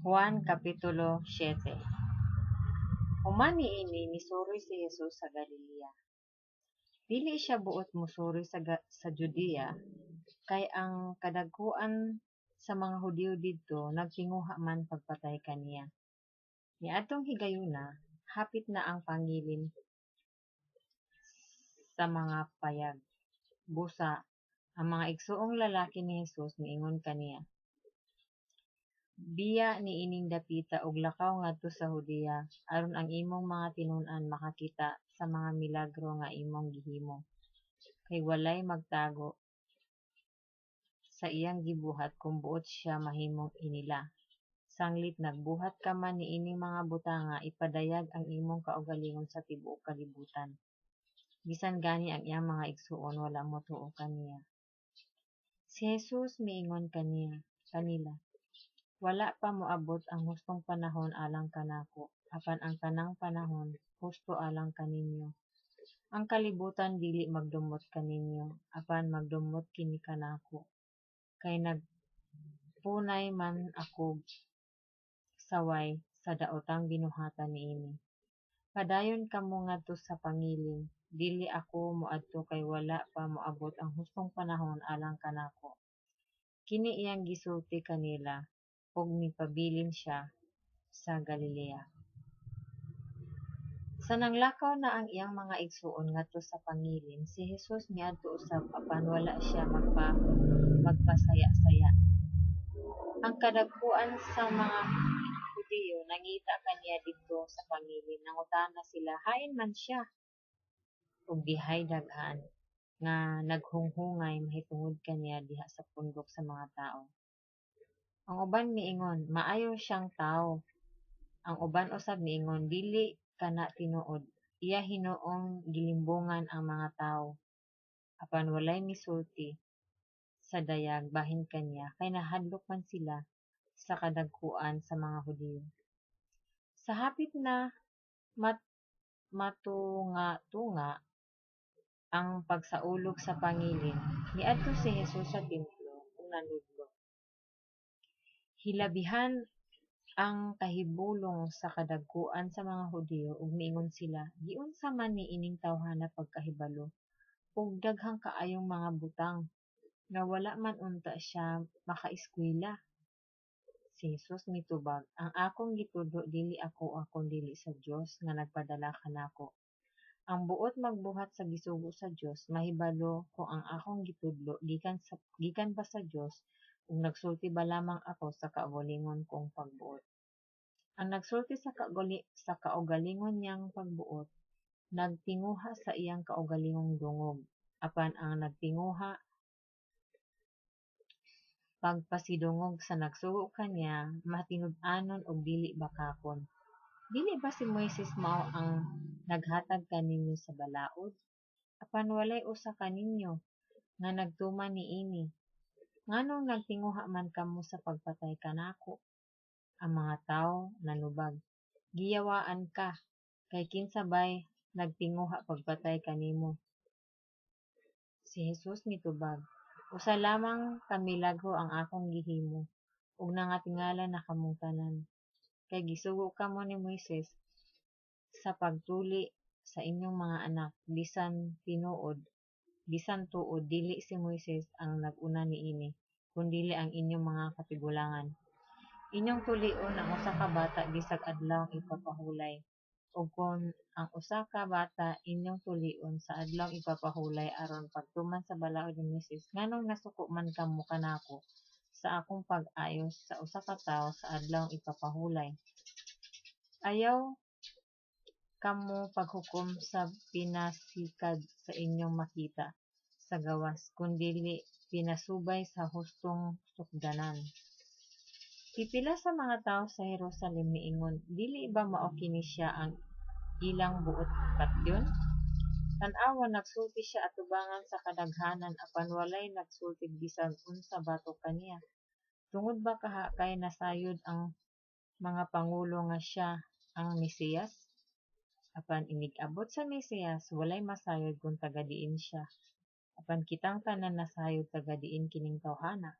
Juan Kapitulo 7. Human niini misuroy si Jesus sa Galilea. Dili siya buot musuroy sa Judea, kay ang kadagkuan sa mga Hudiyo didto nagtinguha man pagpatay kaniya. Niadtong higayuna, hapit na ang pangilin sa mga payag. Busa, ang mga igsuong lalaki ni Jesus miingon kaniya, biya niining dapita og lakaw ngadto sa Judea aron ang imong mga tinun-an makakita sa mga milagro nga imong gihimo. Kay walay magtago sa iyang gibuhat kung buot siya mahimong inila. Sanglit nagbuhat ka man niining mga butanga, ipadayag ang imong kaugalingon sa tibuok kalibutan. Bisan gani ang iyang mga igsuon wala motuo kaniya. Si Jesus miingon kanila, wala pa moabot ang hustong panahon alang kanako, apan ang tanang panahon husto alang kaninyo. Ang kalibutan dili magdumot kaninyo, apan magdumot kini kanako. Kay nagpunay man ako saway sa daotang binuhatan niini. Padayon kamo ngadto sa pangilin, dili ako moadto kay wala pa moabot ang hustong panahon alang kanako. Kini iyang gisulti kanila, ug mipabilin siya sa Galilea. Sa nanglakaw na ang iyang mga igsuon ngadto sa pangilin, si Jesus miadto usab apan wala siya magpasaya-saya. Ang kadagkuan sa mga Hudiyo nangita kaniya didto sa pangilin, nangutana sila hain man siya, ug dihay daghan nga naghunghungay mahitungod kaniya diha sa pundok sa mga tao. Ang uban miingon, maayo siyang tawo. Ang uban usab miingon, dili kana tinuod. Iya hinuong gilimbungan ang mga tawo. Apan walay misulti sa dayag bahin kaniya, kay nahadlok man sila sa kadagkuan sa mga Hudiyo. Sa hapit na matunga-tunga ang pagsaulog sa pangilin, niadto si Jesus sa templo ug nanudlo. Hilabihan ang kahibulong sa kadagkuan sa mga Hudiyo ug miingon sila, giunsa man ni ining tawhana pagkahibalo ug daghang kaayong mga butang nga wala man unta siya makaeskwela. Si Jesus mitubag, ang akong gitudlo dili ako dili sa Dios nga nagpadala kanako. Ang buot magbuhat sa gisugo sa Dios mahibalo kung ang akong gitudlo gikan ba sa Dios ug nagsulti ba lamang ako sa kaugalingon kong pagbuot. Ang nagsulti sa kaugalingon niyang pagbuot, nagtinguha sa iyang kaugalingong dungog, apan ang nagtinguha pagpasidungog sa nagsugo kaniya, matinud-anon og dili bakakon. Dili ba si Moises mao ang naghatag kaninyo sa balaod? Apan walay usa kaninyo nga nagtuman niini. Nganong nagtinguha man kamo sa pagpatay kanako? Ang mga tawo nanubag, giyawaan ka, kay kinsa bay nagtinguha pagpatay kanimo? Si Jesus mitubag, usa lamang ka milagro ang akong gihimo, ug nangatingala na kamong tanan. Kay gisugo kamo ni Moises sa pagtuli sa inyong mga anak, bisan tuod dili si Moises ang nag-una niini, kundili ang inyong mga katigulangan. Inyong tulion ang usa ka bata bisag adlaw ipapahulay, ug kon ang usa ka bata inyong tulion sa adlaw ipapahulay aron pagtuman sa balaod ni Moises, nganong nasuko man kamo kanako sa akong pag-ayos sa usa ka tawo sa adlaw ipapahulay? Ayaw kamo paghukom sa pinasikad sa inyong makita sa gawas, kundili pinasubay sa hustong sukdanan. Pipila sa mga tawo sa Jerusalem miingon, dili ba mao kini siya ang ilang buot patyon? Tan-awa nagsulti siya atubangan sa kadaghanan, apan walay nagsulti bisan unsa batok kaniya. Tungod ba kay nasayod ang mga pangulo nga siya ang Mesiyas? Apan inig-abot sa Mesiyas, walay masayod kung taga-diin siya. Apan kitang tanan nasayod taga-diin kining tawhana.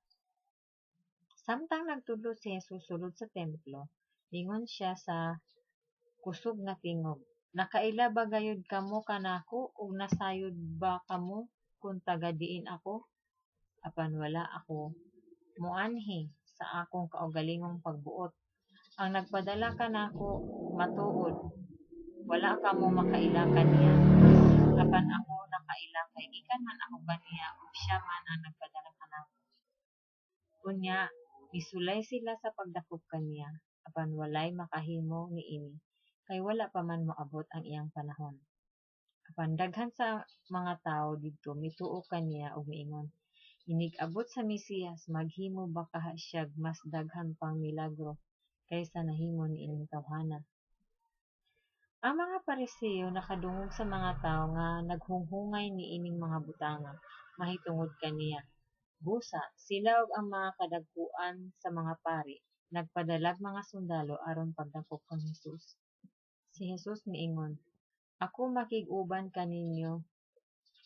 Samtang nagtudlo si Jesus sulod sa templo, ingon siya sa kusog nga tingog, "Nakaila ba gayud kamo kanako ug nasayod ba kamo kung taga-diin ako? Apan wala ako moanhi sa akong kaugalingong pagbuot. Ang nagpadala kanako matuod, wala kamo makaila kaniya. Apan ako nakaila kay gikan man ako kaniya ug siya man ang nagpadala kanako." Unya, misulay sila sa pagdakop kaniya, apan walay makahimo niini, kay wala pa man moabot ang iyang panahon. Apan daghan sa mga tawo didto mituo kaniya ug miingon, "Inig abot sa Mesiyas, maghimo ba kaha siyag mas daghan pang milagro kaysa nahimo niining tawhana?" Ang mga Pariseo nakadungog sa mga tawo nga naghunghungay niining mga butanga mahitungod kaniya. Busa, sila ug ang mga kadagkuan sa mga pari nagpadalag mga sundalo aron pagdakop kang Hesus. Si Jesus miingon, "Ako makig-uban kaninyo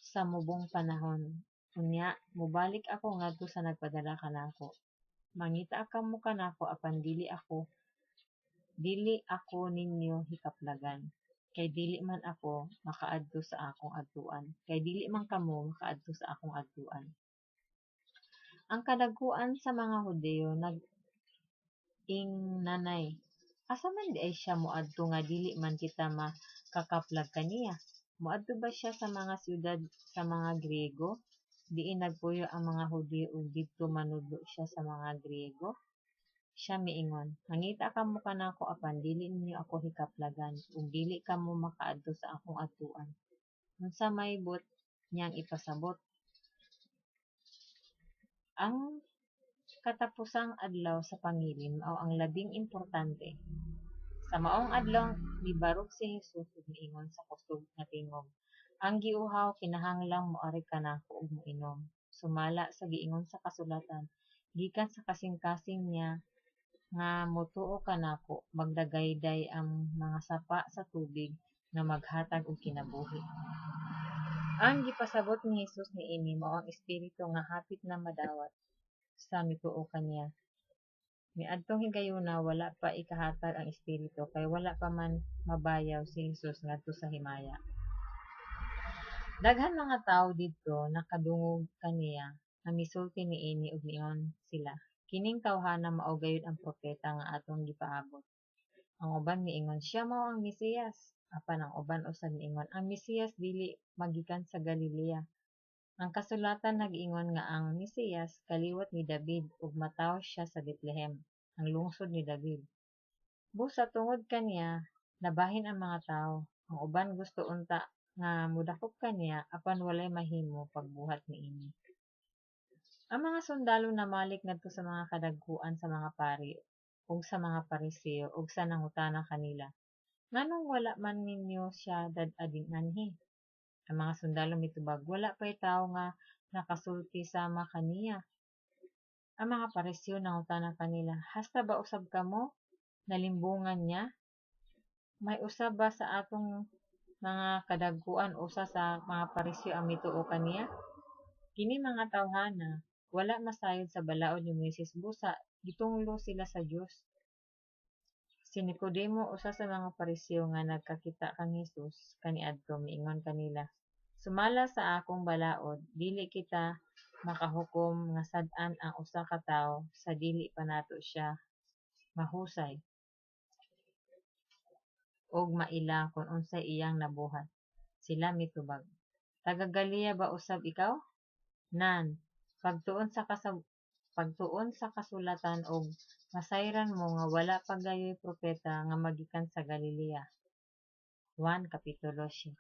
sa mubong panahon. Unya, mubalik ako ngadto sa nagpadala kanako. Mangita kamo kanako apan dili ako ninyo hikaplagan. Kay dili man ako makaadto sa akong adtuan. Kay dili man kamo makaadto sa akong adtuan." Ang kadagkuan sa mga Hudeo nag-ing nanay, "Asa man di ay siya moadto nga dili man kita makakaplag kaniya? Moadto ba siya sa mga siyudad sa mga Griego? Diin nagpuyo ang mga Hudeo ug didto manudlo siya sa mga Griego?" Siya miingon, "Mangita kamo kanako apan dili ninyo ako hikaplagan ug dili kamo makaadto sa akong adtuan." Unsa may but niyang ipasabot? Ang katapusang adlaw sa pangilin mao ang labing importante. Sa maong adlaw mibarog si Jesus ug miingon sa kusog nga tingog, "Ang giuhaw kinahanglang moari kanako ug moinom." Sumala sa giingon sa kasulatan, gikan sa kasing-kasing niya nga motuo kanako, magdagayday ang mga sapa sa tubig nga maghatag og kinabuhi. Ang gipasabot ni Jesus niini mao ang espiritu nga hapit na madawat sa mituo kaniya. Miadtong higayuna wala pa ikahatag ang espiritu kay wala pa man mabayaw si Jesus ngadto sa himaya. Daghan mga tawo didto nakadungog kaniya nga misulti niini ug miingon sila, "Kining tawhana mao gayud ang propeta nga atong gipaabot." Ang uban miingon, "Siya mao ang Mesiyas." Apan ang uban usab miingon, "Ang Mesiyas dili magikan sa Galilea. Ang kasulatan nag-ingon nga ang Mesiyas kaliwat ni David ug mataw siya sa Bethlehem, ang lungsod ni David." Busa tungod kaniya nabahin ang mga tawo. Ang uban gusto unta nga modakop kaniya apan walay mahimo pagbuhat niini. Ang mga sundalo namalik ngadto sa mga kadagkuan sa mga pari ug sa mga Pariseo ug sa nangutana kanila, "Nganong wala man ninyo siya dad-ading anhi?" Ang mga sundalo mitubag, "Wala pay tawo nga nakasulti sama kaniya." Ang mga Pariseo nangutana kanila, "Hasta ba usab kamo nalimbungan niya? May usab ba sa atong mga kadagkuan usa sa mga Pariseo ang mituo kaniya? Kini mga tawhana wala masayod sa balaod ni Moises, busa gitunglo sila sa Dios." Si Nicodemo, usa sa mga Pariseo nga nagkakita kang Hesus kaniadto, miingon kanila, "Sumala sa akong balaod, dili kita makahukom nga sad-an ang usa ka tawo sa dili pa nato siya mahusay ug maila kon unsay iyang nabuhat." Sila mitubag, "Taga-Galilea ba usab ikaw? Nan, pagtuon sa kasulatan og masayran mo nga wala pa gayoy propeta nga magikan sa Galilea." Juan Kapitulo 7.